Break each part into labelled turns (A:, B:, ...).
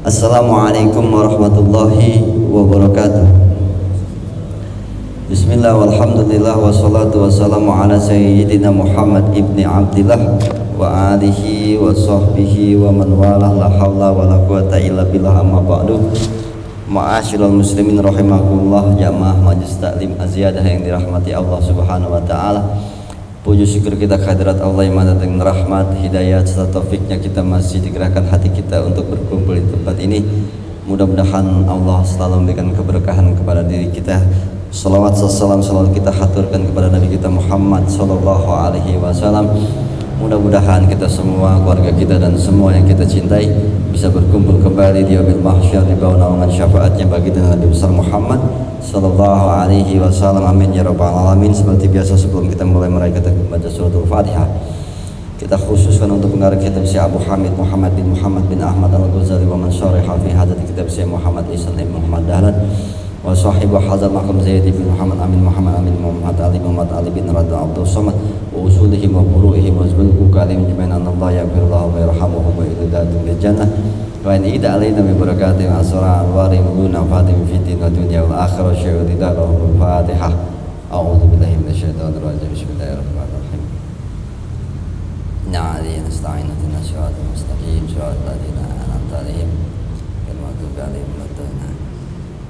A: Assalamualaikum warahmatullahi wabarakatuh. Bismillah walhamdulillah wassalatu wassalamu ala sayyidina Muhammad ibni Abdillah wa alihi wa sahbihi wa man walah, la hawla wa la quwata illa billah, amma ba'du. Ma'asyiral muslimin rahimakumullah, jamaah majelis taklim aziyadah yang dirahmati Allah subhanahu wa ta'ala. Puji syukur kita kehadirat Allah yang mana dengan rahmat, hidayah, serta taufiknya kita masih digerakkan hati kita untuk berkumpul di tempat ini. Mudah-mudahan Allah selalu memberikan keberkahan kepada diri kita. Salawat salam selalu kita haturkan kepada Nabi kita Muhammad sallallahu alaihi wasallam. Mudah-mudahan kita semua, keluarga kita dan semua yang kita cintai bisa berkumpul kembali di yaumil mahsyar di bawah naungan syafaatnya bagi Nabi besar Muhammad sallallahu alaihi wasallam. Amin ya rabbal alamin. Seperti biasa sebelum kita mulai kita membaca suratul Fatihah, kita khususkan untuk pengarang kitab Syekh Abu Hamid Muhammad bin Ahmad Al-Ghazali wa man syaraha fi hadzal kitab Syekh Muhammad Ihsan bin Muhammad Dahlan wa sahibu hadzal maqam Zaid bin Muhammad Amin Muhammad Ali bin Radha Abdul Samad wa usulihim wa furu'ihim wa zubul kalim jami'an Allah yaghfirullahu wa yarhamuhu wa idadatum bil jannah wa in ida alaina min barakatihi wa asra anwari muduna fatim fi din wa dunya wal akhirah syuhida lahum Fatihah. A'udzu billahi minasyaitonir rajim. Bismillahirrahmanirrahim. Na'ali nasta'inu ihdinas siratal mustaqim siratal ladzina an'amta 'alaihim ghairil maghdubi 'alaihim waladdallin.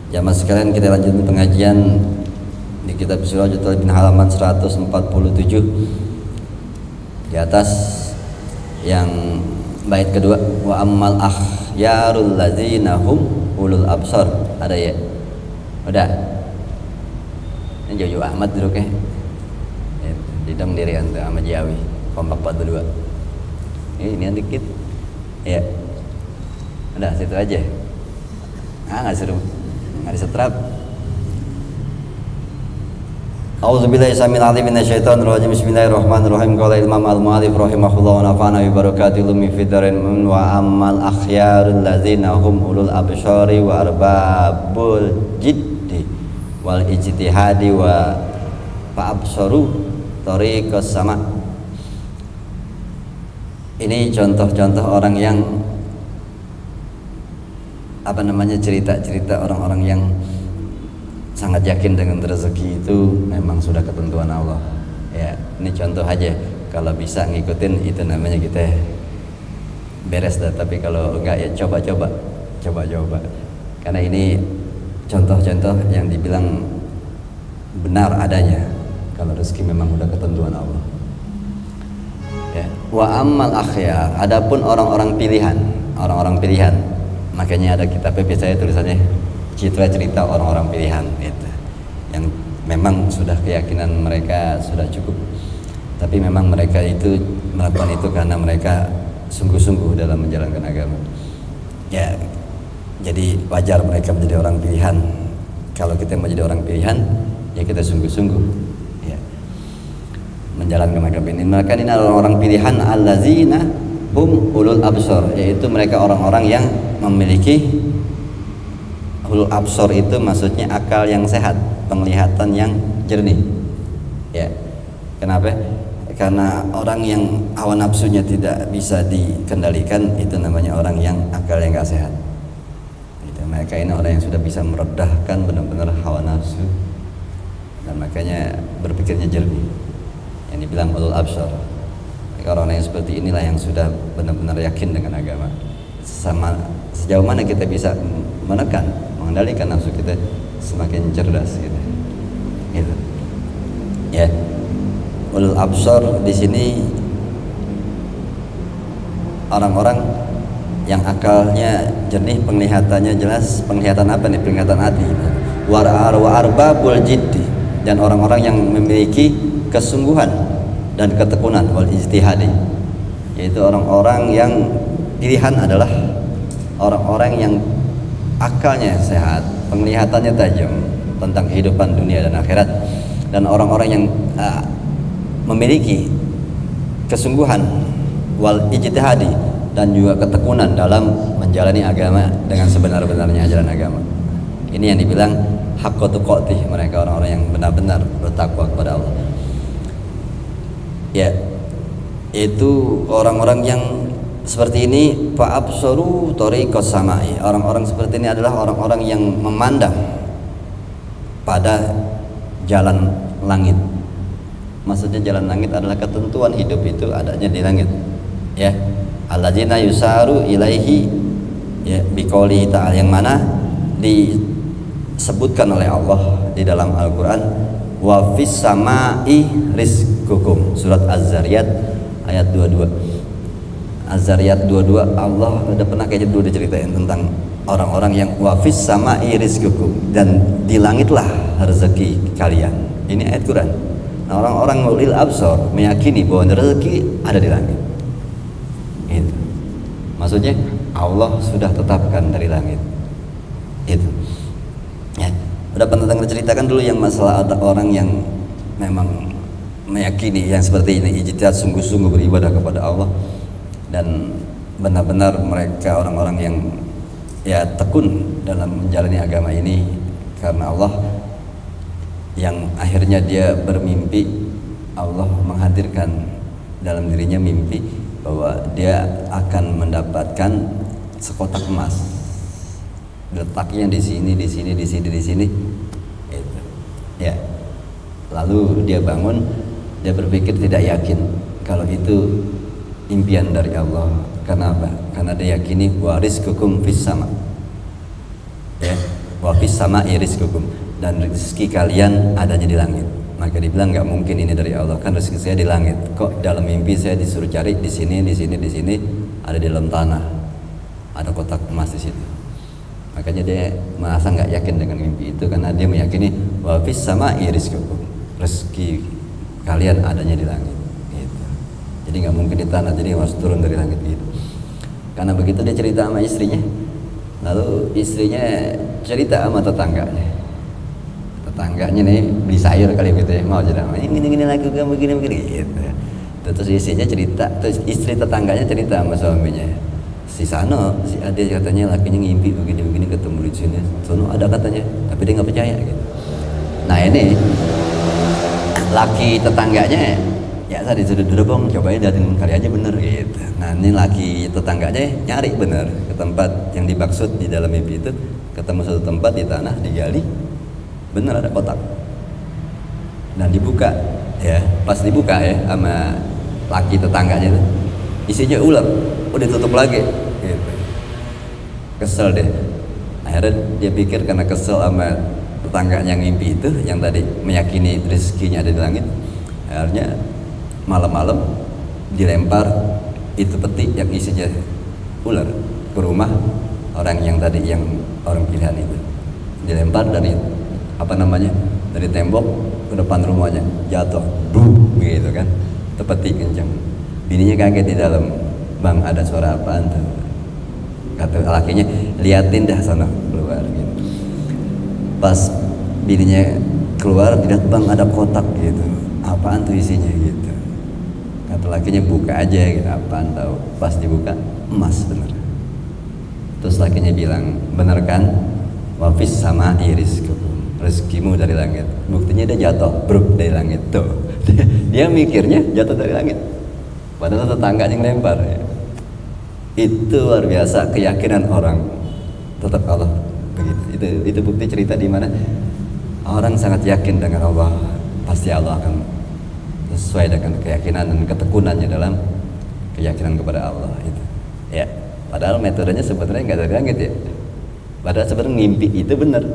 A: Jamaah sekalian, kita lanjutkan pengajian di kitab Siratul Talibin halaman 147 di atas yang bait kedua, wa ammal akhyarul ladzina hum ulul absar. Ada ya? Udah. Ini jauh amat duduknya. Didam diri anta sama Jawi kompak 42. Ini dikit. Ya. Udah situ aja. Enggak seru. Enggak disetrap. A'udzubillahi samil alim minasyaitonir rajim. Bismillahirrahmanirrahim. Qala Imam Al-Mu'allif rahimahullah wa nafa'ana bi barakatihi min fiddarin wa ammal akhyarul ladzina hum ulul absyari wa arbabul jiddi wal ijtihadi wa fa'absaru tariqas sama. Ini contoh-contoh orang yang cerita-cerita orang-orang yang sangat yakin dengan rezeki itu memang sudah ketentuan Allah. Ya, ini contoh aja. Kalau bisa ngikutin itu namanya kita beres dah. Tapi kalau enggak ya coba-coba. Karena ini contoh-contoh yang dibilang benar adanya. Kalau rezeki memang udah ketentuan Allah. Ya. Wa ammal akhyar, adapun orang-orang pilihan. Makanya ada kitabnya biasanya tulisannya cerita orang-orang pilihan gitu. Yang memang sudah keyakinan mereka sudah cukup, tapi memang mereka itu melakukan itu karena mereka sungguh-sungguh dalam menjalankan agama. Ya, jadi wajar mereka menjadi orang pilihan. Kalau kita menjadi orang pilihan, ya kita sungguh-sungguh ya menjalankan agama ini. Maka ini adalah orang pilihan allazina hum ulul absar, yaitu mereka orang-orang yang memiliki ulul absar. Itu maksudnya akal yang sehat, penglihatan yang jernih. Ya. Kenapa? Karena orang yang hawa nafsunya tidak bisa dikendalikan, itu namanya orang yang akal yang gak sehat. Gitu. Mereka ini orang yang sudah bisa meredahkan benar-benar hawa nafsu, dan makanya berpikirnya jernih. Yang dibilang ulul absar. Orang yang seperti inilah yang sudah benar-benar yakin dengan agama. Sejauh mana kita bisa menekan, mengendalikan nafsu kita semakin cerdas gitu. Gitu. Ya. Ulul absar di sini orang-orang yang akalnya jernih, penglihatannya jelas. Penglihatan apa nih? Penglihatan hati. Wa arbabul jiddi, dan orang-orang yang memiliki kesungguhan dan ketekunan wal ijtihadi, yaitu orang-orang yang pilihan adalah orang-orang yang akalnya sehat, penglihatannya tajam tentang kehidupan dunia dan akhirat, dan orang-orang yang memiliki kesungguhan wal ijtihadi dan juga ketekunan dalam menjalani agama dengan sebenar-benarnya ajaran agama. Ini yang dibilang haqqatu qatih, mereka orang-orang yang benar-benar bertakwa kepada Allah. Ya, itu orang-orang yang seperti ini fa'absaru tariqas samai. Orang-orang seperti ini adalah orang-orang yang memandang pada jalan langit. Maksudnya jalan langit adalah ketentuan hidup itu adanya di langit. Ya, alladzina yusaru ilaihi, ya, biqaulihi ta'ala, yang mana disebutkan oleh Allah di dalam Al-Qur'an, wa fis samai rizqukum, surat Az-Zariyat ayat 22. Az-Zariyat 22, Allah udah pernah kayaknya dulu diceritain tentang orang-orang yang wa fis samai rizqukum, dan di langitlah rezeki kalian. Ini ayat Quran. Nah, orang-orang ulil absar meyakini bahwa rezeki ada di langit. Itu maksudnya Allah sudah tetapkan dari langit. Itu ya, udah pernah dengar ceritakan dulu yang masalah ada orang yang memang meyakini yang seperti ini, ijtihad sungguh-sungguh beribadah kepada Allah, dan benar-benar mereka orang-orang yang ya tekun dalam menjalani agama ini karena Allah, yang akhirnya dia bermimpi, Allah menghadirkan dalam dirinya mimpi bahwa dia akan mendapatkan sekotak emas, letaknya di sini, di sini, di sini, di sini. Itu ya, lalu dia bangun, dia berpikir tidak yakin kalau itu impian dari Allah. Karena apa? Karena dia yakini warizqukum fis sama, ya, wa fis sama'i rizqukum, dan rezeki kalian adanya di langit. Maka dibilang nggak mungkin ini dari Allah, kan rezeki saya di langit. Kok dalam mimpi saya disuruh cari di sini, di sini, di sini, ada di dalam tanah, ada kotak emas di situ. Makanya dia merasa nggak yakin dengan mimpi itu, karena dia meyakini wa fis sama'i rizqukum, rezeki kalian adanya di langit. Gitu. Jadi nggak mungkin di tanah, jadi harus turun dari langit gitu. Karena begitu dia cerita sama istrinya, lalu istrinya cerita sama tetangganya nih, beli sayur kali gitu ya, mau jadi ini lagi kamu begini gitu. Terus istrinya cerita, terus istri tetangganya cerita sama suaminya, si Sano, si Ade katanya lakinya ngimpi begini ketemu di sini, Sono ada katanya, tapi dia nggak percaya gitu. Nah ini laki tetangganya, ya saya disuruh bang, cobain datin kali aja bener gitu. Nah ini laki tetangganya nyari bener ke tempat yang dimaksud di dalam mimpi itu, ketemu satu tempat di tanah digali, bener ada kotak, dan dibuka ya, pas dibuka ya sama laki tetangganya itu, isinya ular, udah ditutup lagi gitu. Kesel deh, akhirnya dia pikir karena kesel sama tetangganya yang mimpi itu, yang tadi meyakini rezekinya ada di langit, akhirnya malam-malam dilempar itu peti yang isinya ular ke rumah orang yang tadi, yang orang pilihan itu, dilempar dari dari tembok ke depan rumahnya, jatuh, boom gitu kan, tepeti kencang. Bininya kaget di dalam, bang ada suara apaan tuh? Kata lakinya, liatin dah sana keluar gitu. Pas bininya keluar, lihat bang ada kotak gitu, apaan tuh isinya gitu. Kata lakinya, buka aja gitu, apaan tahu. Pas dibuka, emas bener. Terus lakinya bilang, bener kan? Wafis sama iris, rezekimu dari langit. Buktinya dia jatuh bruk dari langit tuh. Dia mikirnya jatuh dari langit, padahal tetangganya yang lempar ya. Itu luar biasa keyakinan orang tetap Allah begitu. Itu bukti cerita di mana orang sangat yakin dengan Allah, pasti Allah akan sesuai dengan keyakinan dan ketekunannya dalam keyakinan kepada Allah itu ya. Padahal metodenya sebenarnya nggak dari langit ya, padahal sebenarnya mimpi itu benar,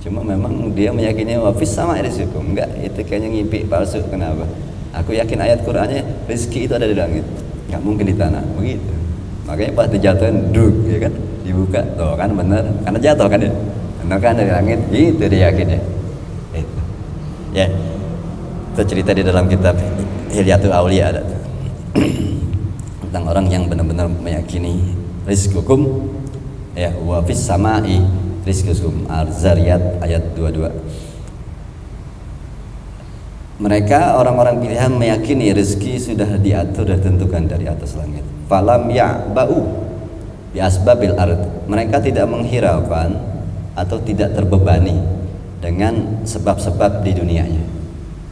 A: cuma memang dia meyakini wafis sama rizqukum. Enggak, itu kayaknya ngimpi palsu. Kenapa? Aku yakin ayat Qur'annya rezeki itu ada di langit, nggak mungkin di tanah begitu. Makanya pas dijatuhin duk ya kan, dibuka tuh kan bener, karena jatuh kan ya, bener kan dari langit, itu dia yakin ya. Itu ya, itu cerita di dalam kitab Hilyatul Aulia ada tentang orang yang benar-benar meyakini rizqukum ya, wa fis sama'i rizqukum. Az-Zariyat ayat 22. Mereka orang-orang pilihan meyakini rezeki sudah diatur dan ditentukan dari atas langit. Falam ya'ba'u bi asbabil ard. Mereka tidak menghiraukan atau tidak terbebani dengan sebab-sebab di dunianya.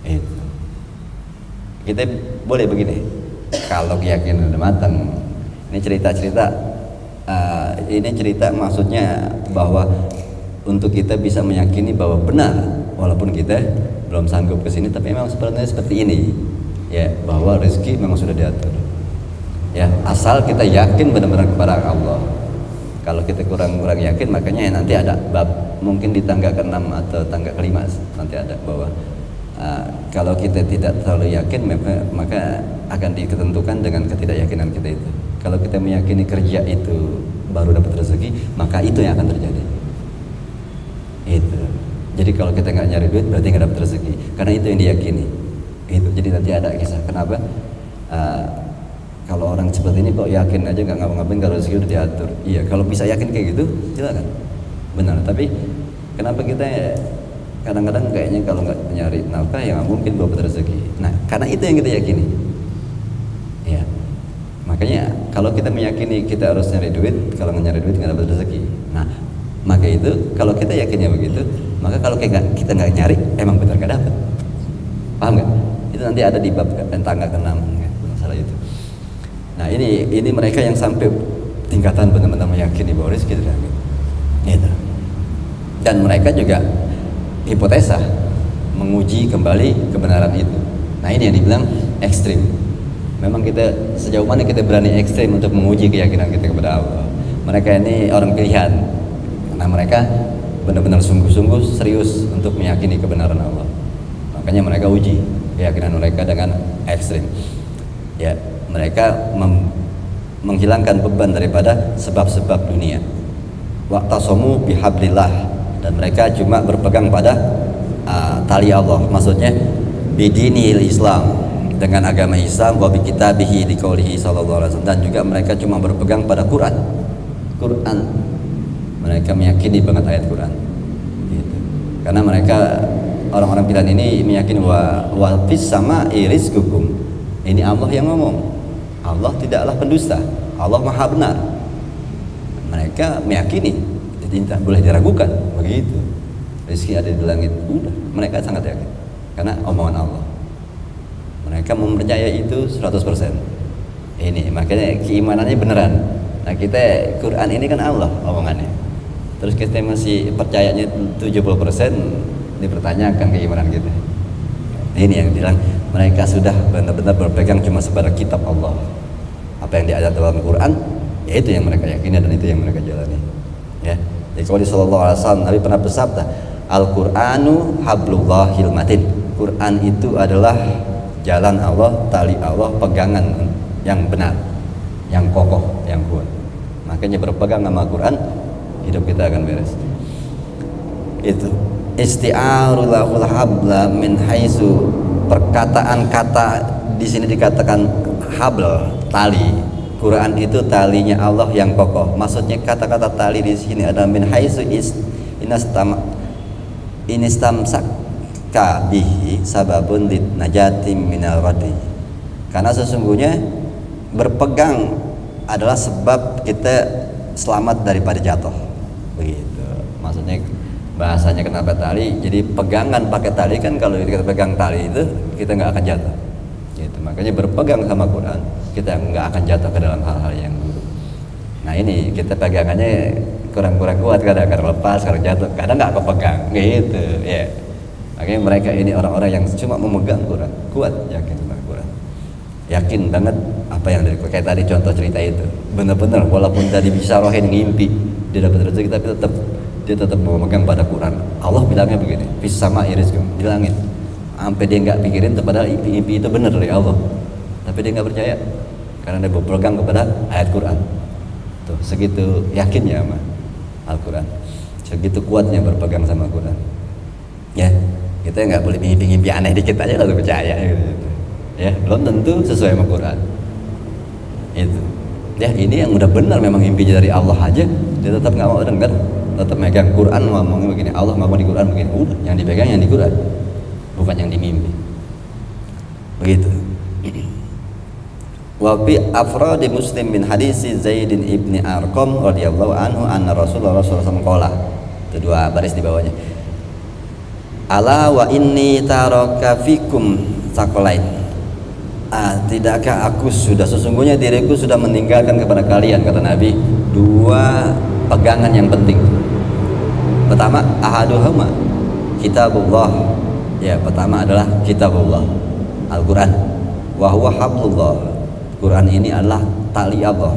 A: Itu. Kita boleh begini, kalau keyakinan udah matang, Ini cerita maksudnya bahwa untuk kita bisa meyakini bahwa benar walaupun kita belum sanggup ke sini, tapi memang seperti ini ya, bahwa rezeki memang sudah diatur ya, asal kita yakin benar-benar kepada Allah. Kalau kita kurang yakin, makanya nanti ada bab mungkin di tangga ke-6 atau tangga ke-5 nanti ada bahwa kalau kita tidak terlalu yakin maka akan ditentukan dengan ketidakyakinan kita itu. Kalau kita meyakini kerja itu baru dapat rezeki, maka itu yang akan terjadi. Itu. Jadi kalau kita nggak nyari duit berarti nggak dapat rezeki, karena itu yang diyakini. Itu. Jadi nanti ada kisah kenapa kalau orang seperti ini kok yakin aja nggak ngapa-ngapain kalau rezeki udah diatur. Iya, kalau bisa yakin kayak gitu, silakan. Benar. Tapi kenapa kita kadang-kadang kayaknya kalau nggak nyari nafkah ya nggak mungkin dapat rezeki. Nah, karena itu yang kita yakini. Ya. Makanya kalau kita meyakini kita harus nyari duit, kalau nggak nyari duit nggak dapat rezeki. Nah, maka itu kalau kita yakinnya begitu, maka kalau kita nggak nyari, emang benar nggak dapat. Paham nggak? Itu nanti ada di bab tangga ke-6 masalah itu. Nah, ini mereka yang sampai tingkatan benar-benar meyakini bahwa rezeki itu dapat. Gitu. Dan mereka juga hipotesa menguji kembali kebenaran itu. Nah, ini yang dibilang ekstrim. Memang kita sejauh mana kita berani ekstrim untuk menguji keyakinan kita kepada Allah. Mereka ini orang pilihan, karena mereka benar-benar sungguh-sungguh serius untuk meyakini kebenaran Allah. Makanya mereka uji keyakinan mereka dengan ekstrim. Ya, mereka menghilangkan beban daripada sebab-sebab dunia. Waqtasamu bihablillah, dan mereka cuma berpegang pada tali Allah, maksudnya bidinil Islam, dengan agama Islam, wa bi kitabihi liqaulihi sallallahu alaihi wasallam, dan juga mereka cuma berpegang pada Quran. Mereka meyakini banget ayat Quran. Gitu. Karena mereka orang-orang pilihan ini meyakini wa fis sama'i rizqukum. Ini Allah yang ngomong. Allah tidaklah pendusta. Allah Maha benar. Mereka meyakini, jadi tidak boleh diragukan begitu. Rezeki ada di langit, udah, mereka sangat yakin karena omongan Allah. Mereka mempercayai itu 100%. Ini makanya keimanannya beneran. Nah, kita Quran ini kan Allah omongannya. Terus kita masih percayanya 70%, dipertanyakan keimanan kita. Ini yang bilang mereka sudah benar-benar berpegang cuma sepada kitab Allah. Apa yang diajar dalam Quran, ya itu yang mereka yakini dan itu yang mereka jalani. Ya. Jadi kalau di sallallahu alaihi wasallam Nabi pernah bersabda, Al-Qur'anu hablullahil matin. Quran itu adalah jalan Allah, tali Allah, pegangan yang benar, yang kokoh, yang kuat. Makanya berpegang sama Quran, hidup kita akan beres. Itu isti'arul lahul habla min haitsu, perkataan kata di sini dikatakan habl, tali. Quran itu talinya Allah yang kokoh. Maksudnya kata-kata tali di sini ada min haitsu inistamsaka bihi sababun najati minal radi. Karena sesungguhnya berpegang adalah sebab kita selamat daripada jatuh. Begitu. Maksudnya bahasanya kenapa tali? Jadi pegangan pakai tali kan, kalau kita pegang tali itu kita nggak akan jatuh. Gitu. Makanya berpegang sama Quran, kita nggak akan jatuh ke dalam hal-hal yang buruk. Nah, ini kita pegangannya kurang-kurang kuat, kadang-kadang lepas, kadang jatuh, kadang nggak kepegang, gitu ya. Makanya mereka ini orang-orang yang cuma memegang Quran, kuat, yakin sama Quran, yakin banget apa yang dari kayak tadi contoh cerita itu, benar-benar walaupun tadi bisa rohin ngimpi dia dapat rezeki, tapi dia tetap memegang pada Quran. Allah bilangnya begini, fis sama'i rizqukum, di langit. Sampai dia nggak pikirin padahal impi itu benar dari Allah, tapi dia nggak percaya karena dia berpegang kepada ayat Quran. Tuh, segitu yakinnya sama Al-Quran, segitu kuatnya berpegang sama Quran. Ya, kita nggak boleh mimpi-mimpi aneh dikit aja lalu percaya gitu. Ya, belum tentu sesuai sama Quran. Itu. Ya, ini yang udah benar memang impinya dari Allah aja, dia tetap nggak mau dengar, tetap megang Quran, ngomongnya begini, Allah ngomong di Quran begini, udah, yang dipegang yang di Quran, bukan yang dimimpi. Begitu. Wa fi afradi Muslim min hadisi Zaidin ibni Arqam radhiyallahu anhu anna Rasulullah sallallahu alaihi wasallam. Itu dua baris di bawahnya. Ala wa inni taraka fikum saqalain. tidakkah aku sudah sesungguhnya diriku sudah meninggalkan kepada kalian, kata Nabi, dua pegangan yang penting. Pertama, ahaduhuma kitabullah. Ya, pertama adalah kitabullah, Al-Quran. Wa huwa hablullah. Quran ini adalah tali Allah,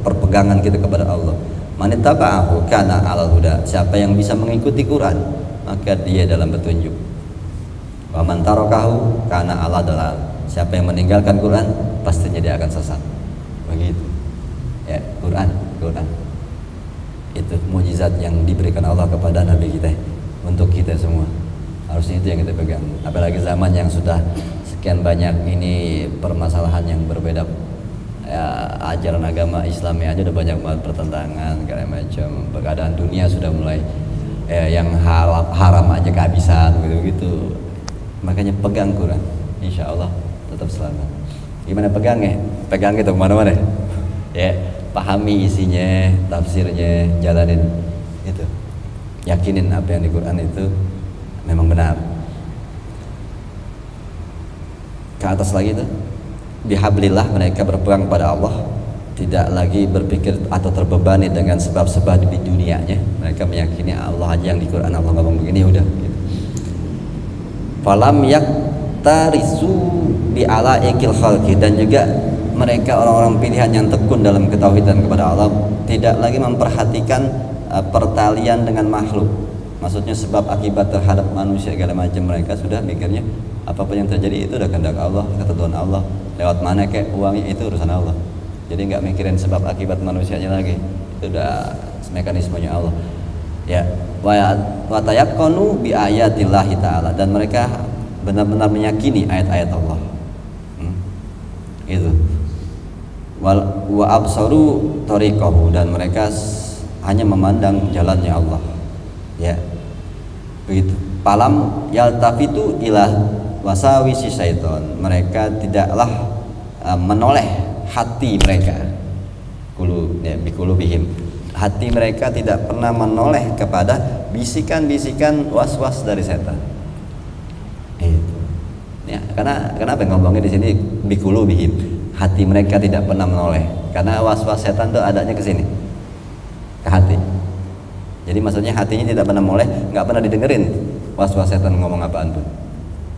A: perpegangan kita kepada Allah. Man ittaba'ahu kana 'alal huda. Siapa yang bisa mengikuti Quran, maka dia dalam petunjuk. Wa man tarakahu kana 'ala dalal. Siapa yang meninggalkan Quran, pastinya dia akan sesat. Begitu. Ya, Quran. Itu mukjizat yang diberikan Allah kepada Nabi kita untuk kita semua. Harusnya itu yang kita pegang. Apalagi zaman yang sudah sekian banyak ini permasalahan yang berbeda. Ya, ajaran agama Islamnya aja udah banyak banget pertentangan segala macam. Keadaan dunia sudah mulai yang haram aja kehabisan gitu. Makanya pegang Quran, insya Allah tetap selamat. Gimana pegangnya? Pegang gitu kemana-mana. Ya, pahami isinya, tafsirnya, jalanin itu. Yakinin apa yang di Quran itu memang benar. Ke atas lagi itu, bihablillah, mereka berpegang pada Allah, tidak lagi berpikir atau terbebani dengan sebab-sebab di dunianya. Mereka meyakini Allah aja yang di Quran Allah ngomong begini udah gitu. Falam yaktarisu bi alaikil khalqi, dan juga mereka orang-orang pilihan yang tekun dalam ketauhidan kepada Allah tidak lagi memperhatikan pertalian dengan makhluk. Maksudnya sebab akibat terhadap manusia segala macam, mereka sudah mikirnya apapun yang terjadi itu udah kehendak Allah, ketentuan Allah. Lewat mana kayak uangnya itu urusan Allah. Jadi nggak mikirin sebab akibat manusianya lagi. Itu udah mekanismenya Allah. Ya, wa tayaqqanu bi ayatillahi ta'ala, dan mereka benar-benar meyakini ayat-ayat Allah. Itu. Wa absaru tariqahu, dan mereka hanya memandang jalannya Allah. Ya. Begitu. Palam yaltafitu ila wasawisi syaiton, mereka tidaklah menoleh hati mereka. Bikulubihim, hati mereka tidak pernah menoleh kepada bisikan-bisikan was-was dari setan. Itu. Ya, kenapa ngomongnya di sini bikulubihim? Hati mereka tidak pernah menoleh, karena was-was setan itu adanya ke sini, ke hati. Jadi maksudnya hatinya tidak pernah menoleh, nggak pernah didengerin was-was setan ngomong apaan pun,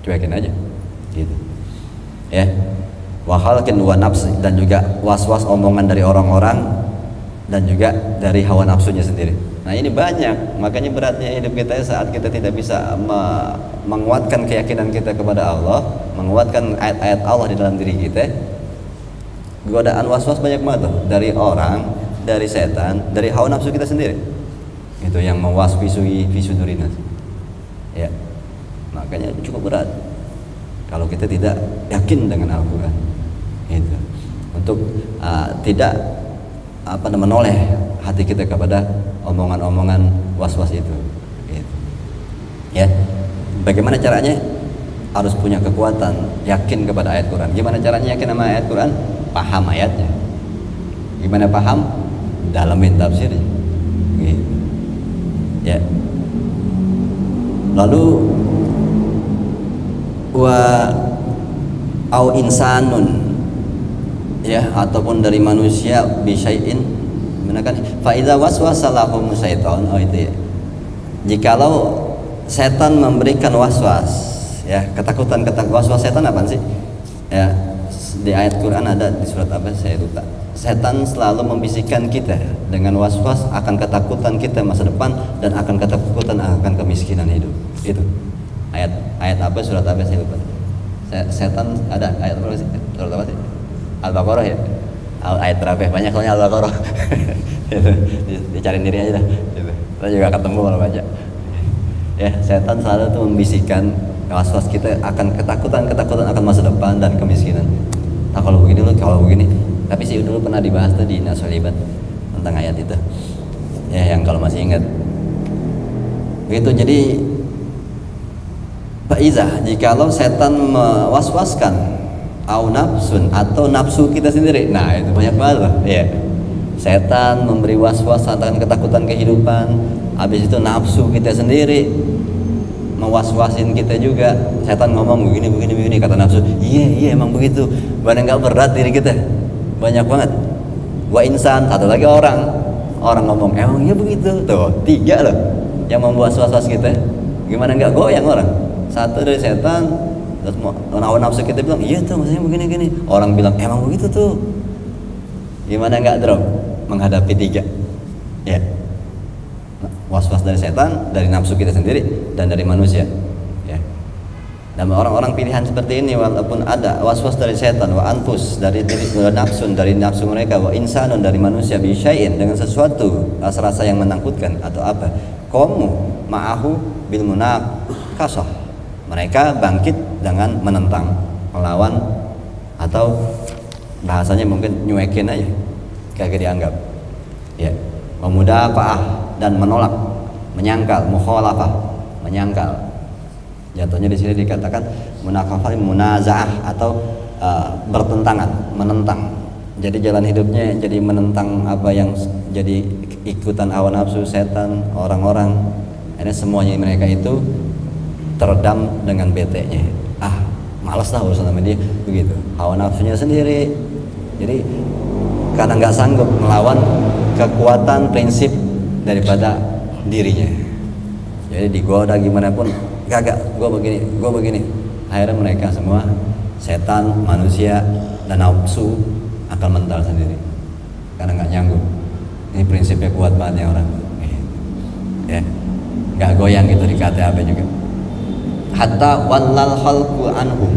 A: cuekin aja, gitu. Ya, wahalkin wa nafsi, dan juga was-was omongan dari orang-orang, dan juga dari hawa nafsunya sendiri. Nah ini banyak, makanya beratnya hidup kita saat kita tidak bisa menguatkan keyakinan kita kepada Allah, menguatkan ayat-ayat Allah di dalam diri kita. Godaan was-was banyak banget tuh, dari orang, dari setan, dari hawa nafsu kita sendiri. Itu yang mewaswisui fisudurinas. Ya, makanya cukup berat kalau kita tidak yakin dengan Al-Quran. Itu untuk tidak menoleh hati kita kepada omongan-omongan was-was itu. Gitu. Ya, bagaimana caranya? Harus punya kekuatan yakin kepada ayat Quran. Gimana caranya yakin sama ayat Quran? Paham ayatnya. Gimana paham? Dalamin tafsirnya. Gitu. Ya. Lalu au insanun, ya, ataupun dari manusia bisyai'in, menekan fa idza waswasa lahum syaitan. Oh itu ya. Jikalau setan memberikan waswas, ya, ketakutan waswas setan apa sih? Ya, di ayat Quran ada di surat apa saya lupa. Setan selalu membisikkan kita dengan was-was akan ketakutan kita masa depan dan akan ketakutan akan kemiskinan hidup. Itu ayat apa, surat apa saya lupa. Setan ada ayat berapa sih? Surat apa sih? Al-Baqarah ya? Ayat berapa? Banyak soalnya Al-Baqarah. Dicari diri aja dah. Kita juga ketemu kalau baca. Ya, setan selalu tuh membisikkan was-was kita akan ketakutan akan masa depan dan kemiskinan. Nah kalau begini loh, kalau begini. Tapi sih dulu pernah dibahas tuh di Nasolibat tentang ayat itu. Ya, yang kalau masih ingat. Begitu, jadi Faiza, jikalau setan mewaswaskan au nafsun, atau nafsu kita sendiri. Nah itu banyak banget loh. Ya. Setan memberi waswas tentang ketakutan kehidupan. Habis itu nafsu kita sendiri mewas-wasin kita juga. Setan ngomong begini kata nafsu, iya emang begitu. Benar nggak berat diri kita, banyak banget. Wa insan, satu lagi orang ngomong emang iya begitu. Tuh 3 loh yang membuat was-was kita. Gimana nggak goyang orang? Satu dari setan, terus hawa nafsu kita bilang iya tuh maksudnya begini. Orang bilang emang begitu tuh. Gimana nggak drop menghadapi 3? Ya. Was-was dari setan, dari nafsu kita sendiri, dan dari manusia. Ya. Dan orang-orang pilihan seperti ini, walaupun ada was-was dari setan, wa anfus dari nafsu mereka, wa insanun dari manusia, bisyai'in dengan sesuatu rasa-rasa yang menakutkan atau apa, qamu ma'ahu bil munaqashah, mereka bangkit dengan menentang, melawan, atau bahasanya mungkin nyuekin aja, kagak dianggap. Ya. Memudafa'ah dan menolak, menyangkal, mukhalafah, menyangkal. Jatuhnya di sini dikatakan munakafah, munazaah atau bertentangan, menentang. Jadi jalan hidupnya jadi menentang apa yang jadi ikutan hawa nafsu setan orang-orang. Ini semuanya mereka itu teredam dengan bete-nya. Malas lah urusan sama dia, begitu. Hawa nafsunya sendiri. Jadi karena nggak sanggup melawan kekuatan prinsip daripada dirinya, jadi digoda gimana pun kagak, gue begini. Akhirnya mereka semua, setan, manusia, dan nafsu akan mental sendiri karena nggak nyanggup. Ini prinsipnya kuat banget ya orang, ya nggak goyang gitu dikata apa juga. Hatta wallal khalqu anhum,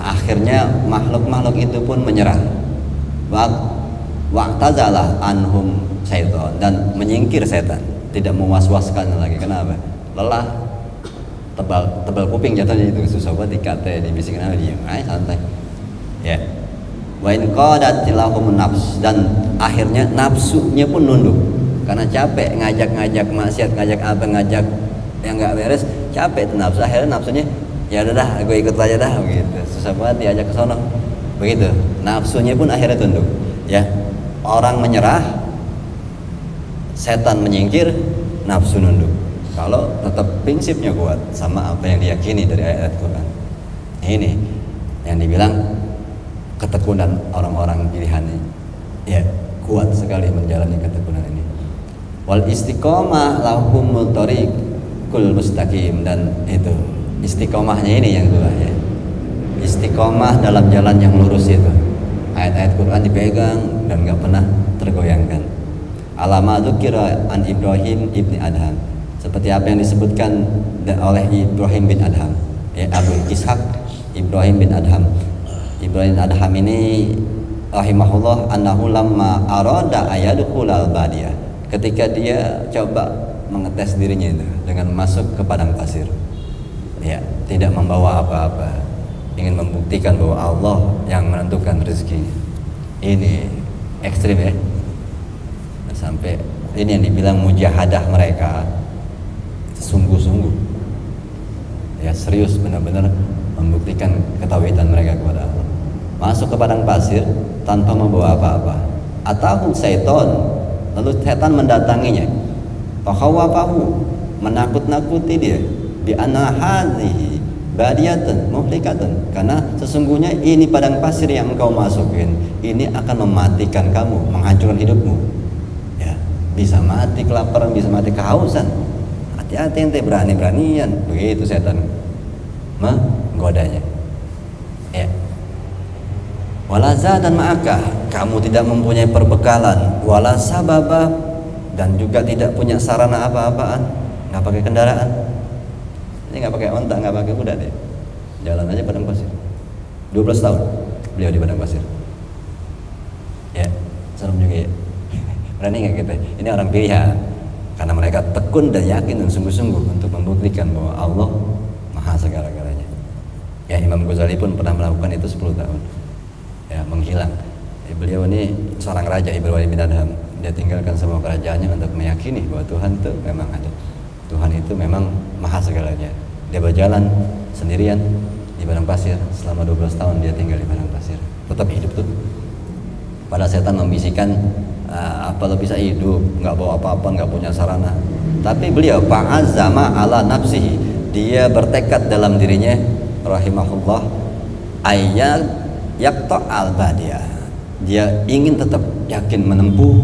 A: akhirnya makhluk itu pun menyerah. Wa'tazalah anhum syaitan, dan menyingkir setan, tidak mewas-waskan lagi. Kenapa? Lelah, tebal kuping jatuhnya itu, susah banget dikata, dibisikin apa, diam aja santai. Ya. Wa in qadat lahum nafs, dan akhirnya nafsunya pun nunduk karena capek ngajak maksiat, ngajak yang nggak beres, capek itu nafsu. Akhirnya nafsunya ya udah dah, gue ikut aja dah, begitu. Susah banget diajak ke sono, begitu. Nafsunya pun akhirnya tunduk. Ya, orang menyerah, setan menyingkir, nafsu nunduk. Kalau tetap prinsipnya kuat sama apa yang diyakini dari ayat Quran. Ini yang dibilang ketekunan orang-orang pilihan ini. Ya, kuat sekali menjalani ketekunan ini. Wal istiqomah lahumul thariqul mustaqim, dan itu istiqomahnya ini yang kedua ya. Istiqomah dalam jalan yang lurus itu. Ayat-ayat Quran dipegang dan nggak pernah tergoyangkan. Alama dzukira an Ibrahim ibni Adham, seperti apa yang disebutkan oleh Ibrahim bin Adham, ya, Abu Ishaq Ibrahim bin Adham. Ibrahim bin Adham ini rahimahullah annahu lamma arada ayadkhulal badiyah, ketika dia coba mengetes dirinya itu dengan masuk ke padang pasir, ya, tidak membawa apa-apa, ingin membuktikan bahwa Allah yang menentukan rezeki. Ini ekstrim ya, sampai ini yang dibilang mujahadah mereka, sungguh-sungguh ya, serius benar-benar membuktikan ketawidan mereka kepada Allah. Masuk ke padang pasir tanpa membawa apa-apa. Atahu syaiton, lalu setan mendatanginya, fakhawafahu, menakut-nakuti dia, bi anna hadhihi badiyatan muhlikatan, karena sesungguhnya ini padang pasir yang engkau masukin ini akan mematikan kamu, menghancurkan hidupmu. Ya, bisa mati kelaparan, bisa mati kehausan. Hati-hati ente, berani-beranian, begitu setan menggodanya. Ya. Walaza, dan maka kamu tidak mempunyai perbekalan, wala sababa, dan juga tidak punya sarana apa-apaan, nggak pakai kendaraan. Ini nggak pakai onta, nggak pakai kuda deh, jalan aja padang pasir. 12 tahun beliau di padang pasir. Ya, serem juga ya. Berani nggak kita? Ini orang pilihan, karena mereka tekun dan yakin dan sungguh-sungguh untuk membuktikan bahwa Allah maha segala-galanya. Ya, Imam Ghazali pun pernah melakukan itu 10 tahun. Ya, menghilang. Ya, beliau ini seorang raja, Ibrahim bin Adham. Dia tinggalkan semua kerajaannya untuk meyakini bahwa Tuhan itu memang ada. Tuhan itu memang maha segalanya. Dia berjalan sendirian di padang pasir selama 12 tahun, dia tinggal di padang pasir, tetap hidup tuh. Pada setan membisikkan, apa lo bisa hidup, nggak bawa apa-apa, nggak punya sarana. Tapi beliau fa'azzama ala nafsihi, dia bertekad dalam dirinya rahimahullah ayat yaqta al-badia, dia ingin tetap yakin menempuh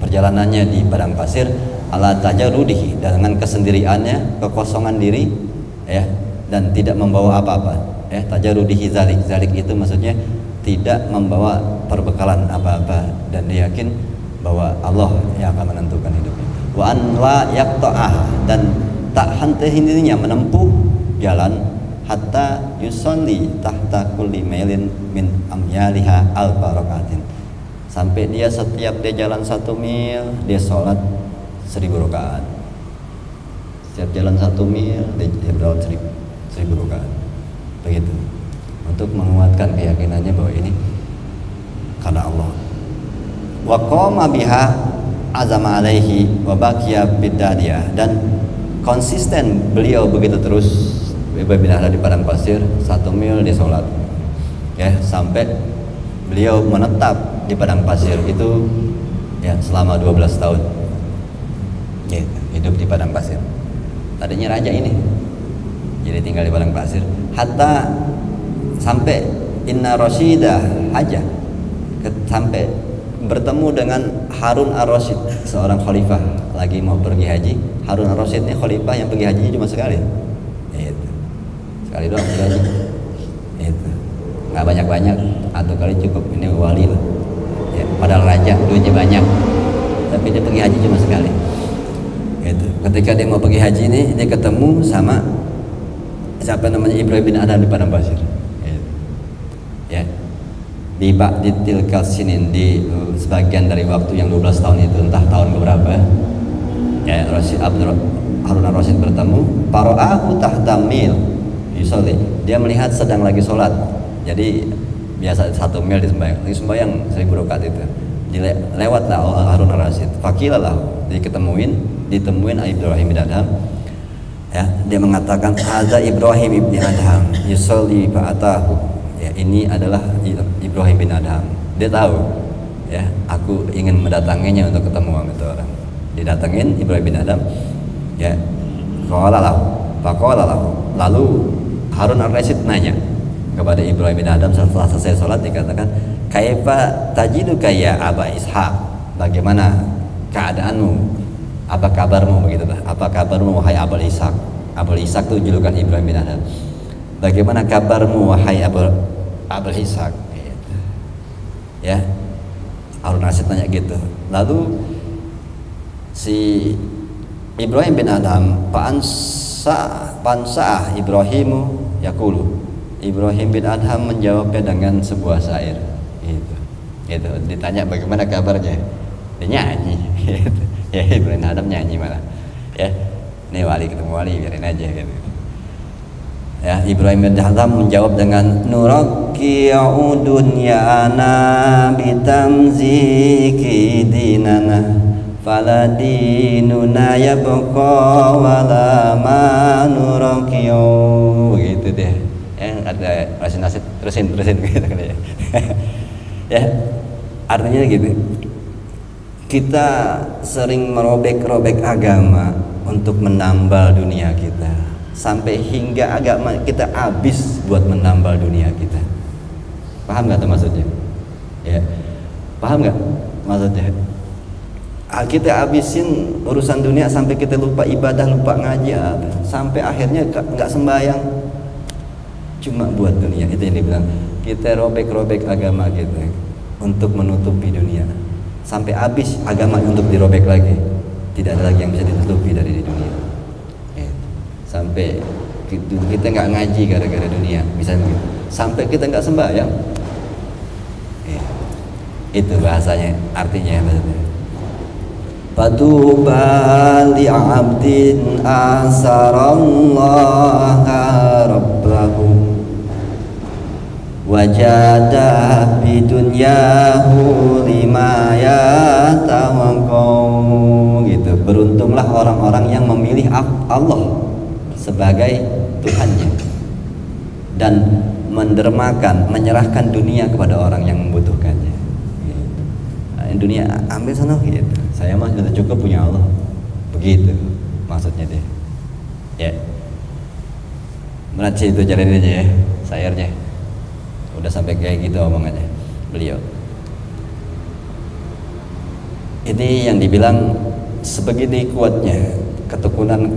A: perjalanannya di padang pasir ala tajarudihi, dengan kesendiriannya, kekosongan diri ya, dan tidak membawa apa-apa ya. Tajarudihi zalik itu maksudnya tidak membawa perbekalan apa-apa, dan dia yakin bahwa Allah yang akan menentukan hidupnya. Wa an la yaqta'ah, dan tak henti-hentinya menempuh jalan hatta yusalli tahta kulli mailin min amyaliha al barakatin, sampai dia setiap dia jalan 1 mil dia sholat 1000 rakaat. Setiap jalan 1 mil dia berdoa 1000 rakaat. Begitu, untuk menguatkan keyakinannya bahwa ini karena Allah. Wa qama biha azama alaihi wa baqiya bidadiyah, dan konsisten beliau begitu terus beribadah di padang pasir 1 mil dia sholat ya, sampai beliau menetap di padang pasir itu ya selama 12 tahun ya, hidup di padang pasir. Tadinya raja ini jadi tinggal di padang pasir hatta sampai inna Rasyidah haja, sampai bertemu dengan Harun ar-Rasyid, seorang khalifah lagi mau pergi haji. Harun ar-Rasyid ini khalifah yang pergi haji cuma sekali, itu sekali doang pergi haji, itu nggak banyak-banyak, atau kali cukup, ini wali lah ya, padahal raja duitnya banyak, tapi dia pergi haji cuma sekali. Itu ketika dia mau pergi haji ini, dia ketemu sama siapa namanya, Ibrahim bin Adham di padang pasir ya, di tilkal sinin, di sebagian dari waktu yang 12 tahun itu, entah tahun berapa ya, Harun ar-Rasyid bertemu paro'ahu tahtamil yusolli, dia melihat sedang lagi sholat. Jadi biasa 1 mil lagi sembahyang 1000 rakaat itu, lewatlah Harun ar-Rasyid, fakilalah, ditemuin Ibrahim bin Adham ya, dia mengatakan hadza Ibrahim ibn Adham yusolli fa'atahu ya, ini adalah Ibrahim bin Adham. Dia tahu ya, aku ingin mendatanginya untuk ketemu sama itu orang. Didatengin Ibrahim bin Adham ya, faqala lahu, lalu Harun ar-Rasyid nanya kepada Ibrahim bin Adham setelah selesai sholat, dikatakan kaifa tajiduka ya Aba Ishaq, bagaimana keadaanmu, apa kabarmu, begitu lah, apa kabarmu wahai Abul Ishaq. Abul Ishaq itu julukan Ibrahim bin Adham. Bagaimana kabarmu wahai Abul Ishaq gitu. Ya, Harun ar-Rasyid tanya gitu. Lalu si Ibrahim bin Adham pansa Ibrahimu yaqulu, Ibrahim bin Adham menjawabnya dengan sebuah syair gitu. Gitu, ditanya bagaimana kabarnya, dia nyanyi gitu. Ya, Ibrahim bin Adham nyanyi malah ya, ini wali ketemu wali, biarin aja gitu ya. Ibrahim bin Adham menjawab dengan nuraqi'u dunyana bitamziki dinana faladinuna yabqa wala ma nuraqi'u, gitu deh ya. Ada nasid terusin gitu kan ya. Ya, artinya gitu, kita sering merobek-robek agama untuk menambal dunia kita, sampai hingga agama kita habis buat menambal dunia kita. Paham nggak tuh maksudnya? Ya, paham nggak maksudnya? Kita habisin urusan dunia sampai kita lupa ibadah, lupa ngaji, sampai akhirnya nggak sembahyang cuma buat dunia. Itu yang dibilang kita robek-robek agama kita untuk menutupi dunia, sampai habis agama untuk dirobek lagi, tidak ada lagi yang bisa ditutupi dari dunia. Sampai kita nggak ngaji gara-gara dunia, misalnya begitu. Sampai kita nggak sembahyang, itu bahasanya, artinya maksudnya. Fatuba li'abdin asarallaha rabbahu wajada bidunyahu lima yatawaqau, gitu. Beruntunglah orang-orang yang memilih Allah sebagai Tuhannya dan mendermakan, menyerahkan dunia kepada orang yang membutuhkannya gitu. Nah, dunia ambil sana gitu, saya mah sudah cukup punya Allah, begitu maksudnya deh ya. Berat sih itu jalannya ya, sayurnya udah sampai kayak gitu omongannya beliau. Ini yang dibilang sebegini kuatnya ketekunan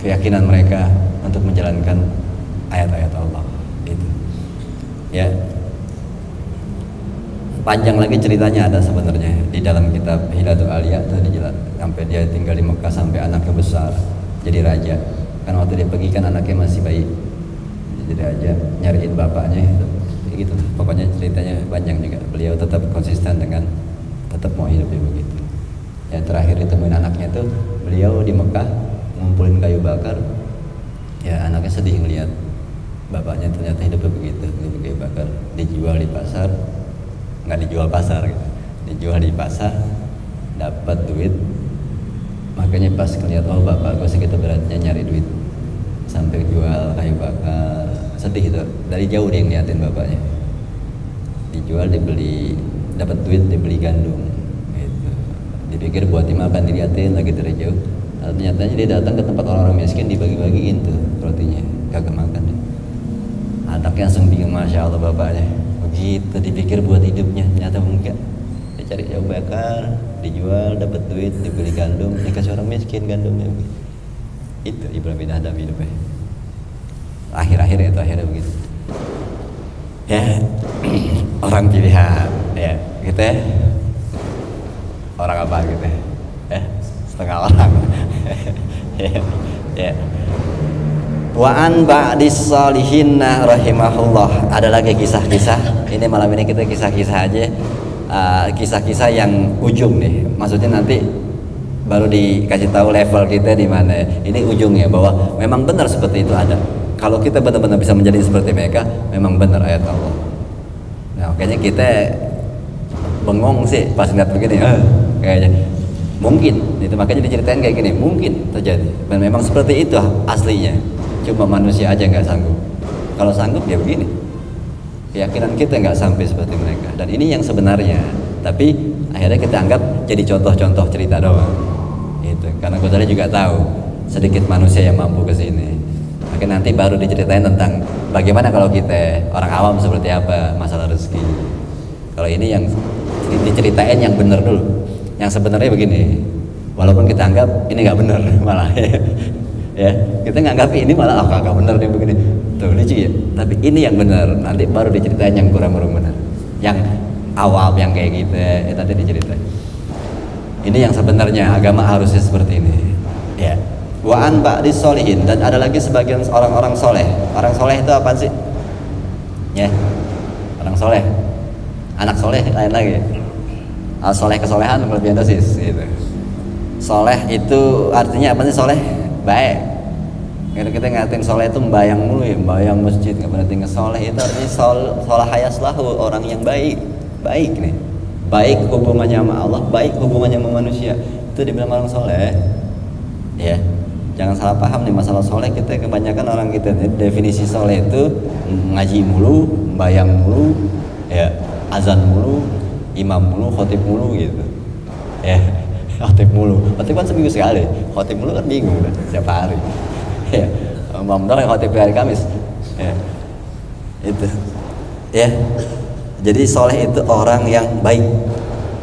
A: keyakinan mereka untuk menjalankan ayat-ayat Allah itu. Ya, panjang lagi ceritanya ada sebenarnya di dalam kitab Hilatul Auliya itu dijelaskan sampai dia tinggal di Mekah sampai anaknya besar jadi raja. Kan waktu dia pergi kan anaknya masih bayi, jadi raja nyariin bapaknya gitu. Pokoknya ceritanya panjang juga. Beliau tetap konsisten dengan tetap mau hidup begitu. Yang terakhir ditemuin anaknya tuh beliau di Mekah ngumpulin kayu bakar. Ya anaknya sedih ngeliat bapaknya ternyata hidupnya begitu, kayu bakar, dijual di pasar, nggak dijual pasar gitu, dijual di pasar, dapat duit. Makanya pas ngeliat oh bapak gue segitu beratnya nyari duit sampai jual kayu bakar, sedih itu. Dari jauh dia ngeliatin bapaknya, dijual dibeli, dapat duit dibeli gandum gitu. Dipikir buat dimakan, diliatin lagi dari jauh. Ternyata dia datang ke tempat orang-orang miskin dibagi-bagiin tuh rotinya, kagak makan deh. Anaknya langsung bingung, masya Allah bapaknya begitu, dipikir buat hidupnya ternyata enggak. Dia cari kayu bakar, dijual dapat duit dibeli gandum, dikasih orang miskin gandumnya. Itu Ibrahim bin Adham hidupnya. Akhir-akhir itu akhirnya begitu. Ya, orang pilihan ya gitu ya. Orang apa gitu ya? Setengah orang. Ya. Wa an ba'dis salihinna rahimahullah. Ada lagi kisah-kisah. Ini malam ini kita kisah-kisah aja. Kisah-kisah yang ujung nih. Maksudnya nanti baru dikasih tahu level kita di mana. Ini ujungnya bahwa memang benar seperti itu ada. Kalau kita benar-benar bisa menjadi seperti mereka, memang benar ayat Allah. Nah, kayaknya kita bengong sih pas ngeliat begini. Kayaknya mungkin itu, makanya diceritain kayak gini, mungkin terjadi. Dan memang seperti itu aslinya. Cuma manusia aja nggak sanggup. Kalau sanggup ya begini. Keyakinan kita nggak sampai seperti mereka. Dan ini yang sebenarnya. Tapi akhirnya kita anggap jadi contoh-contoh cerita doang. Itu karena Ghazali juga tahu sedikit manusia yang mampu ke sini. Mungkin nanti baru diceritain tentang bagaimana kalau kita orang awam seperti apa masalah rezeki. Kalau ini yang diceritain yang benar dulu. Yang sebenarnya begini, walaupun kita anggap ini nggak benar malah ya kita nganggap ini malah nggak benar nih begini tuh lucu ya. Tapi ini yang benar, nanti baru diceritain yang kurang-kurang benar. Yang awam yang kayak gitu nanti diceritain. Ini yang sebenarnya agama harusnya seperti ini. Ya. Wa an ba'dis sholihin, dan ada lagi sebagian orang-orang soleh. Orang soleh itu apa sih? Ya, orang soleh, anak soleh lain lagi. Soleh kesolehan kelebihan dosis gitu. Soleh itu artinya apa sih soleh? Baik. Kalau kita ngatain soleh itu membayang mulu ya, membayang masjid nggak pernah tinggal. Soleh itu artinya solahayaslahu, orang yang baik, baik nih, baik hubungannya sama Allah, baik hubungannya sama manusia. Itu dibilang orang soleh. Ya. Jangan salah paham nih masalah soleh. Kita kebanyakan orang kita definisi soleh itu ngaji mulu, bayang mulu, ya azan mulu, imam mulu, khotib mulu gitu. Ya, khotib mulu. Khotib kan seminggu sekali. Khotib mulu kan bingung kan setiap hari. Ya, imam doang yang khotib hari Kamis. Ya, itu. Ya, jadi soleh itu orang yang baik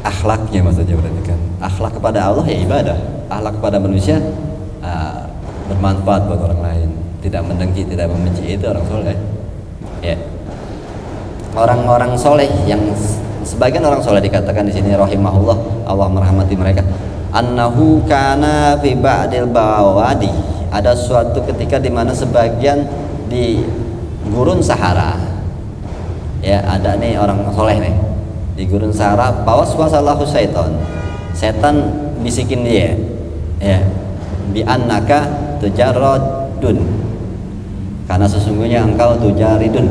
A: akhlaknya, maksudnya berarti kan. Akhlak kepada Allah ya ibadah. Akhlak kepada manusia bermanfaat buat orang lain, tidak mendengki, tidak membenci, itu orang soleh. Ya, orang-orang soleh yang sebagian orang soleh dikatakan di sini rahimahullah, Allah merahmati mereka. Annahu kana fi ba'dil bawadi, ada suatu ketika di mana sebagian di gurun Sahara, ya ada nih orang soleh nih di gurun Sahara. Pawaswasallahu syaitan, setan bisikin dia, ya bi annaka tujarradun, karena sesungguhnya engkau tujaridun,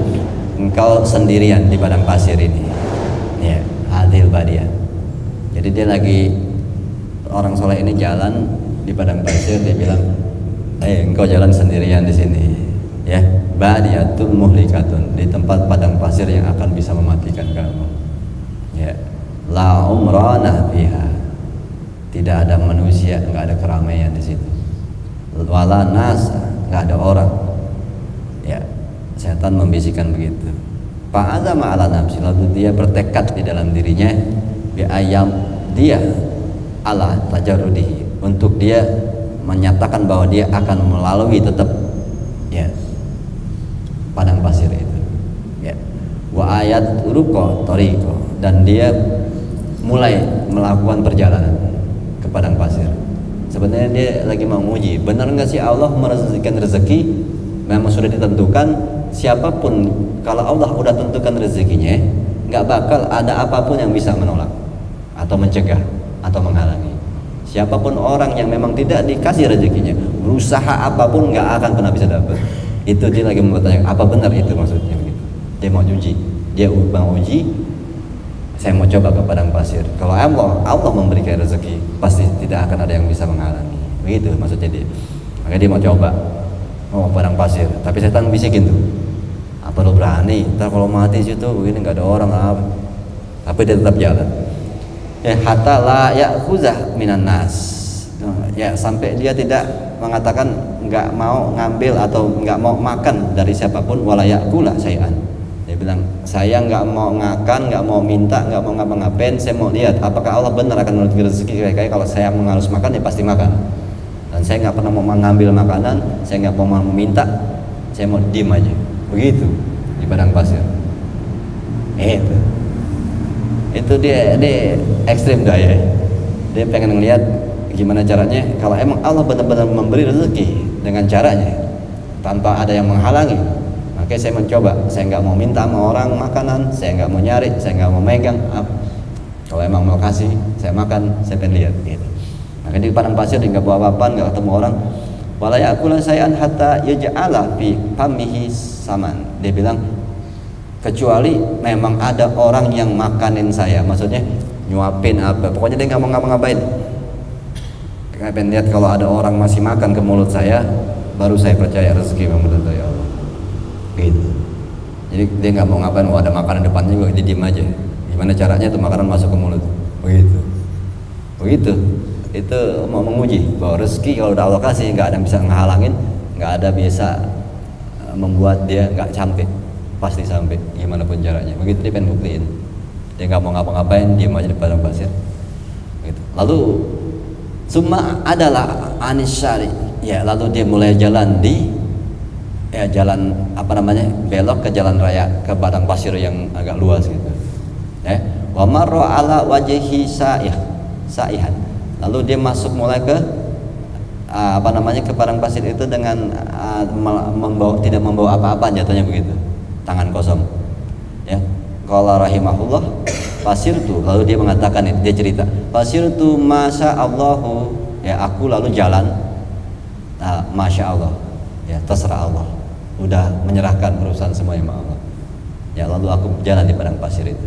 A: engkau sendirian di padang pasir ini. Ya, hadil badia. Jadi dia lagi, orang soleh ini jalan di padang pasir, dia bilang, engkau jalan sendirian di sini. Ya, badiyatun muhlikatun, di tempat padang pasir yang akan bisa mematikan kamu. Ya, la umrana fiha, tidak ada manusia, nggak ada keramaian di situ. Wala nasa, nggak ada orang. Ya, Setan membisikkan begitu. Fa'azama ala nafsi, lalu dia bertekad di dalam dirinya bi ayam dia ala tajarrudihi, untuk dia menyatakan bahwa dia akan melalui tetap ya padang pasir itu ya. Wa ayat ruqa tariqa, dan dia mulai melakukan perjalanan ke padang pasir. Sebenarnya dia lagi mau menguji, benar nggak sih Allah merezekikan rezeki? Memang sudah ditentukan, siapapun kalau Allah udah tentukan rezekinya, nggak bakal ada apapun yang bisa menolak atau mencegah atau menghalangi. Siapapun orang yang memang tidak dikasih rezekinya, berusaha apapun nggak akan pernah bisa dapat. Itu dia lagi bertanya, apa benar itu maksudnya begitu? Dia mau uji, dia mau uji. Saya mau coba ke padang pasir. Kalau Allah memberikan rezeki, pasti tidak akan ada yang bisa menghalangi. Begitu maksudnya dia. Maka dia mau coba, mau padang pasir. Tapi setan bisikin tuh, apa lo berani? Ntar kalau mati situ begini nggak ada orang apa. Tapi dia tetap jalan. Ya hatta la ya'khuzah minan nas. Ya sampai dia tidak mengatakan nggak mau ngambil atau nggak mau makan dari siapapun, wala ya'kula syai'an. Dia bilang, saya nggak mau ngakan, nggak mau minta, nggak mau ngapa-ngapain. Saya mau lihat apakah Allah benar akan memberi rezeki. Kayak kalau saya harus makan, ya pasti makan. Dan saya nggak pernah mau mengambil makanan, saya nggak mau meminta, saya mau diem aja. Begitu di padang pasir. Itu dia ekstrim daya. Dia pengen ngelihat gimana caranya kalau emang Allah benar-benar memberi rezeki dengan caranya tanpa ada yang menghalangi. Oke, saya mencoba, saya nggak mau minta sama orang makanan, saya nggak mau nyari, saya nggak mau megang. Kalau emang mau kasih, saya makan, saya pengen lihat. Gitu. Maka di padang pasir dia nggak bawa apa-apa, nggak ketemu orang. Wala ya'kula syai'an hatta yaj'ala fi famihi saman. Dia bilang, kecuali memang ada orang yang makanin saya, maksudnya nyuapin apa. Pokoknya dia nggak mau ngapa-ngapain. Saya pengen lihat kalau ada orang masih makan ke mulut saya, baru saya percaya rezeki menurut saya Allah. Gitu. Jadi dia nggak mau ngapain, ada makanan depannya juga dia diem aja. Gimana caranya tuh makanan masuk ke mulut? Begitu. Itu mau menguji bahwa rezeki kalau udah Allah kasih nggak ada yang bisa ngehalangin, nggak ada bisa membuat dia nggak sampai, pasti sampai gimana pun caranya. Begitu dia pengen buktiin. Dia nggak mau ngapa-ngapain, diem aja di padang pasir. Gitu. Lalu summa adalah anisyari. Ya, lalu dia mulai jalan di jalan belok ke jalan raya ke padang pasir yang agak luas gitu. Wa marra ala wajhi sa'ihan. Lalu dia masuk mulai ke ke padang pasir itu dengan tidak membawa apa-apa, jatuhnya begitu. Tangan kosong. Ya. Qala rahimahullah, fasirtu, lalu dia mengatakan, dia cerita, fasirtu masya Allahu, ya aku lalu jalan masya Allah, ya terserah Allah. Udah menyerahkan urusan semuanya sama Allah. Ya lalu aku jalan di padang pasir itu.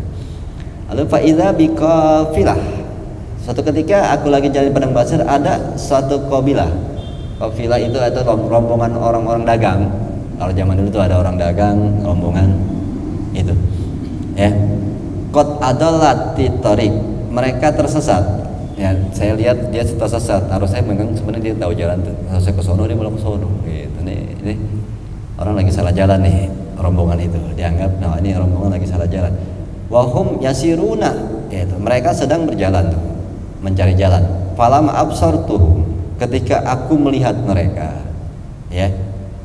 A: Lalu faidza biqafilah. Suatu ketika aku lagi jalan di padang pasir, ada suatu qabilah. Qabilah itu adalah rombongan orang-orang dagang. Kalau zaman dulu tuh ada orang dagang, rombongan itu. Ya. Qad adallati tariq. Mereka tersesat. Ya, saya lihat dia tersesat. Harusnya memang sebenarnya dia tahu jalan tuh. Harusnya ke sono, dia malah ke sono. Gitu nih. Orang lagi salah jalan nih, rombongan itu dianggap, nah ini rombongan lagi salah jalan. Wahum yasiruna, yaitu mereka sedang berjalan tuh, mencari jalan. Falam absartuhum, ketika aku melihat mereka, ya,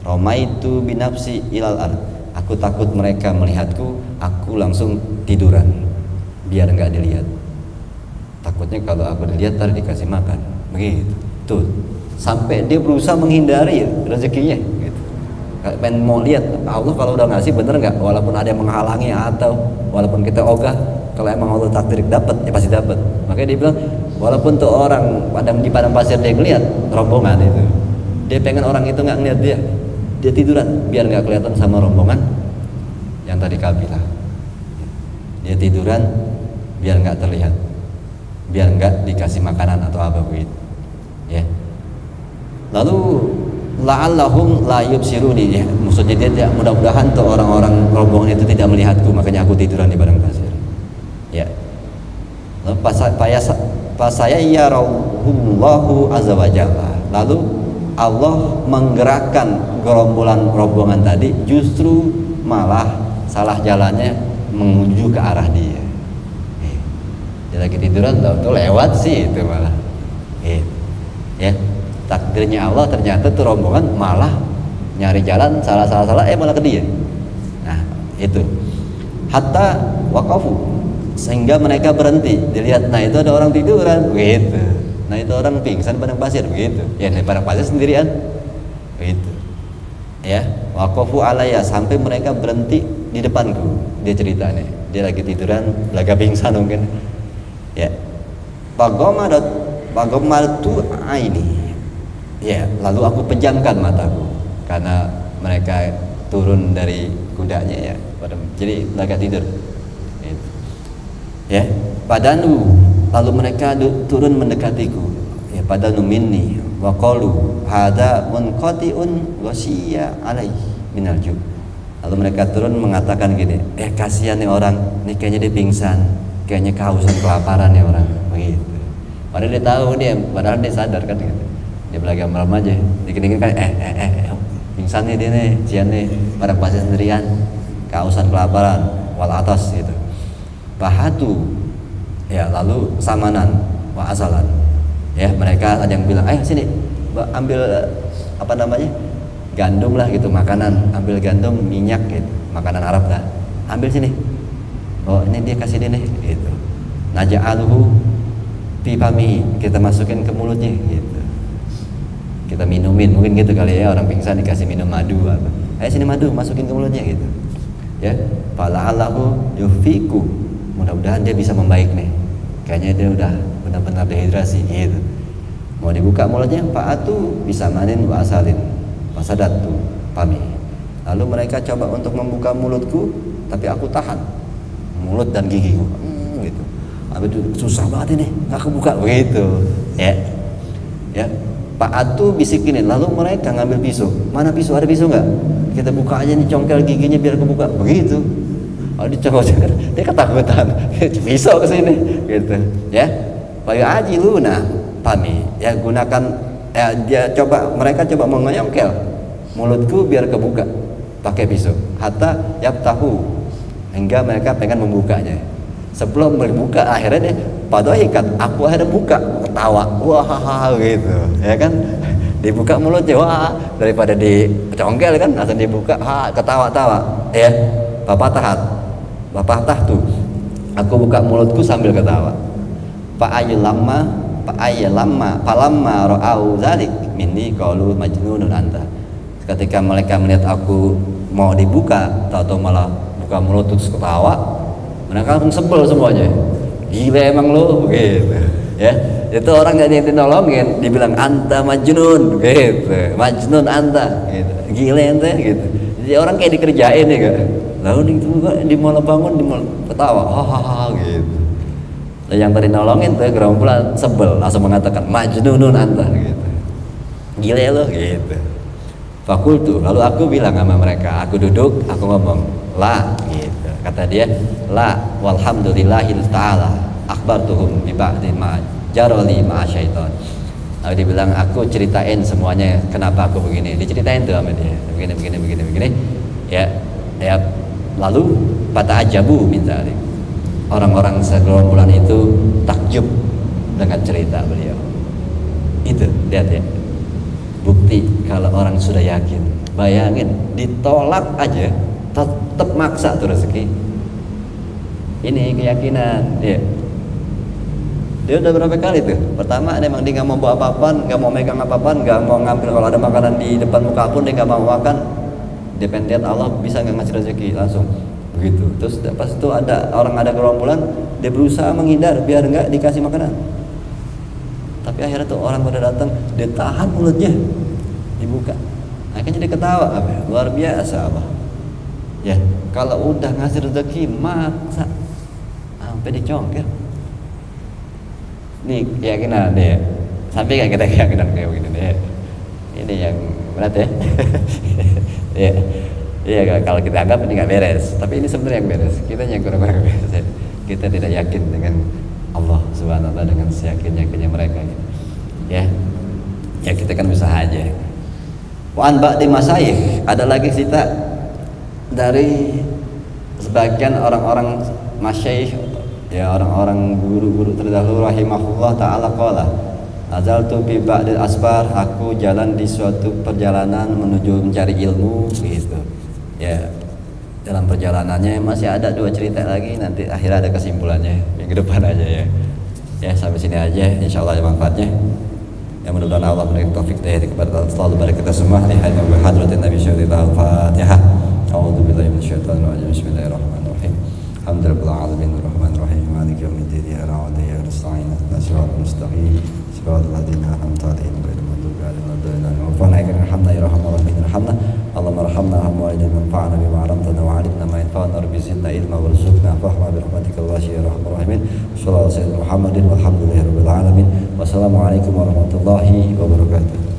A: romaitu binafsi ilal ard. Aku takut mereka melihatku, aku langsung tiduran, biar nggak dilihat. Takutnya kalau aku dilihat tadi dikasih makan, begitu. Tuh, sampai dia berusaha menghindari rezekinya. Pengen mau lihat Allah kalau udah ngasih bener nggak, walaupun ada yang menghalangi atau walaupun kita ogah, kalau emang Allah takdir dapat ya pasti dapat. Makanya dia bilang walaupun tuh orang di padang pasir dia ngeliat rombongan itu, dia pengen orang itu nggak ngeliat dia tiduran biar nggak kelihatan sama rombongan yang tadi kabilah. Dia tiduran biar nggak terlihat, biar nggak dikasih makanan atau apa begitu. Ya. Lalu la'allahum la yubsiruni, ya. Maksudnya dia mudah-mudahan tuh orang-orang rombongan itu tidak melihatku, makanya aku tiduran di padang pasir. Ya. Lalu pas saya ya rahullahu azza wa jalla. Lalu Allah menggerakkan rombongan tadi justru malah salah jalannya menuju ke arah dia. Dia lagi tiduran tuh lewat sih itu malah. Ya, takdirnya Allah ternyata tuh rombongan malah nyari jalan salah malah ke dia. Nah, itu. Hatta waqafu, sehingga mereka berhenti. Dilihat, nah itu ada orang tiduran, begitu. Nah itu orang pingsan padang pasir, begitu. Ya, di padang pasir sendirian, begitu. Ya, waqafu alayya, sampai mereka berhenti di depanku. Dia ceritanya, dia lagi tiduran, lagi pingsan mungkin. Ya, Bagomatu aini. Ya, lalu aku pejamkan mataku karena mereka turun dari kudanya ya. Jadi agak tidur. Ya, padanu, lalu mereka turun mendekatiku. Ya, padanu minni wa qalu hada munqati'un wasiya alaihi minal ju'. Lalu mereka turun mengatakan gini, kasihan nih orang, nih kayaknya dia pingsan, kayaknya kehausan kelaparan nih orang. Begitu. Padahal dia tahu padahal dia sadar kan gitu. Dia belakang malam aja, dikit-dikit kan pingsan nih dia nih, cian nih, pada pasir sendirian, kehausan kelaparan, wal atas gitu. Bahatu, ya lalu samanan, wa asalan. Ya, mereka ada yang bilang, ayo sini, ambil apa namanya, gandum lah gitu, makanan, ambil gandum, minyak gitu, makanan Arab lah, ambil sini. Oh ini dia kasih dia nih, gitu. Naja'aluhu fi famihi, kita masukin ke mulutnya, gitu. Kita minumin, mungkin gitu kali ya, orang pingsan dikasih minum madu apa. Ayo sini madu, masukin ke mulutnya gitu. Ya, fala'allahu yufiku, mudah-mudahan dia bisa membaik nih. Kayaknya dia udah benar-benar dehidrasi gitu. Mau dibuka mulutnya, fa'atu bisa manin wa asalin, fasadatu pami. Lalu mereka coba untuk membuka mulutku, tapi aku tahan mulut dan gigiku. Gitu. Habis itu susah banget ini, nggak kebuka begitu. Ya, ya. Pak Atu bisikin, lalu mereka ngambil pisau. Mana pisau? Ada pisau nggak? Kita buka aja nih, congkel giginya biar kebuka. Begitu. Oh dicoba, dia ketakutan. Pisau ke sini, gitu. Ya, Bayu Aji Luna, pami. Ya gunakan, mereka coba mengonyongkel mulutku biar kebuka, pakai pisau. Hatta yaftahu, hingga mereka pengen membukanya. Sebelum berbuka akhirnya deh padohikat, aku akhirnya buka, ketawa, wah gitu, ya kan, dibuka mulutnya, wah, daripada dicongkel kan, langsung dibuka, ketawa-tawa, ya, bapak tah tuh, aku buka mulutku sambil ketawa. Falamma ra'au zalik minni qalu majnunun anta. Ketika mereka melihat aku mau dibuka, atau malah buka mulut terus ketawa, mereka langsung sebel semuanya. Gila emang lu, gitu. Ya, itu orang jadi yang dinolongin, dibilang anta majnun, gitu. Majnun anta, gitu. Gila ente, gitu. Jadi orang kayak dikerjain ya kan. Lalu di malah bangun, di malah ketawa, hahaha, gitu. Dan yang tadi nolongin tuh gerombolan sebel, langsung mengatakan majnunun anta, gitu. Gila lu, gitu. Fakultu, lalu aku bilang sama mereka, aku duduk, aku ngomong, la, gitu. Kata dia, la walhamdulillahil ta'ala akhbartuhum bi ba'di ma jarali ma syaitan. Lalu dibilang, aku ceritain semuanya kenapa aku begini. Diceritain tuh sama dia, begini. Ya. Lalu pada ajabu minta orang-orang segerombolan itu takjub dengan cerita beliau. Itu lihat ya, bukti kalau orang sudah yakin. Bayangin, ditolak aja tetap maksa tuh rezeki. Ini keyakinan dia. Dia udah berapa kali tuh? Pertama memang dia nggak mau bawa apa-apaan, nggak mau megang apa-apaan, nggak mau ngambil, kalau ada makanan di depan muka pun dia nggak mau makan. Dia pengen lihat Allah bisa nggak ngasih rezeki langsung begitu. Terus pas itu ada gerombolan, dia berusaha menghindar biar nggak dikasih makanan. Tapi akhirnya tuh orang pada datang, dia tahan mulutnya, dibuka. Akhirnya dia ketawa, luar biasa apa? Ya, kalau udah ngasih rezeki maksa sampai dicongkel. Nih keyakinan deh, sampai kayak kita keyakinan kayak begini deh. Ini yang berat ya. Iya, kalau kita anggap ini nggak beres, tapi ini sebenarnya yang beres. Kita yang kurang-kurang beres. Ya. Kita tidak yakin dengan Allah Subhanahu wa taala dengan seyakin-yakinnya mereka. Ya. Ya kita kan bisa aja. Wa an ba'di masyayikh, ada lagi cerita dari sebagian orang-orang masyayikh, ya orang-orang guru-guru terdahulu rahimahullah taala qala azaltu bi ba'dil asbar, aku jalan di suatu perjalanan menuju mencari ilmu gitu. Ya, dalam perjalanannya masih ada 2 cerita lagi, nanti akhirnya ada kesimpulannya minggu depan aja ya. Ya sampai sini aja, insyaallah ada manfaatnya. Ya mudah-mudahan Allah memberikan taufik dan hidayah kepada selalu kepada kita semua. Di hadratin Nabi sallallahu Al-Fatihah. A'udzubillahi minasyaitonir rajim. Bismillahirrahmanirrahim. Alhamdulillahil alamin arrahmanir rahim maliki yaumiddin iyyaka na'budu wa iyyaka nasta'in ihdinas siratal mustaqim siratal ladzina an'amta 'alaihim ghairil maghdubi 'alaihim waladdallin. Rabbana ighfir ya arhamar rahimin irhamna. Allahumma arhamna wa walidayna wanfa'na bima 'allamtana wa 'allimna ma yanfa'una wa zidna ilma warzuqna fahma bi rahmatikal wasi'ir arhamar rahimin. Shallallahu alaihi Muhammadin walhamdulillahi rabbil alamin. Wassalamualaikum warahmatullahi wabarakatuh.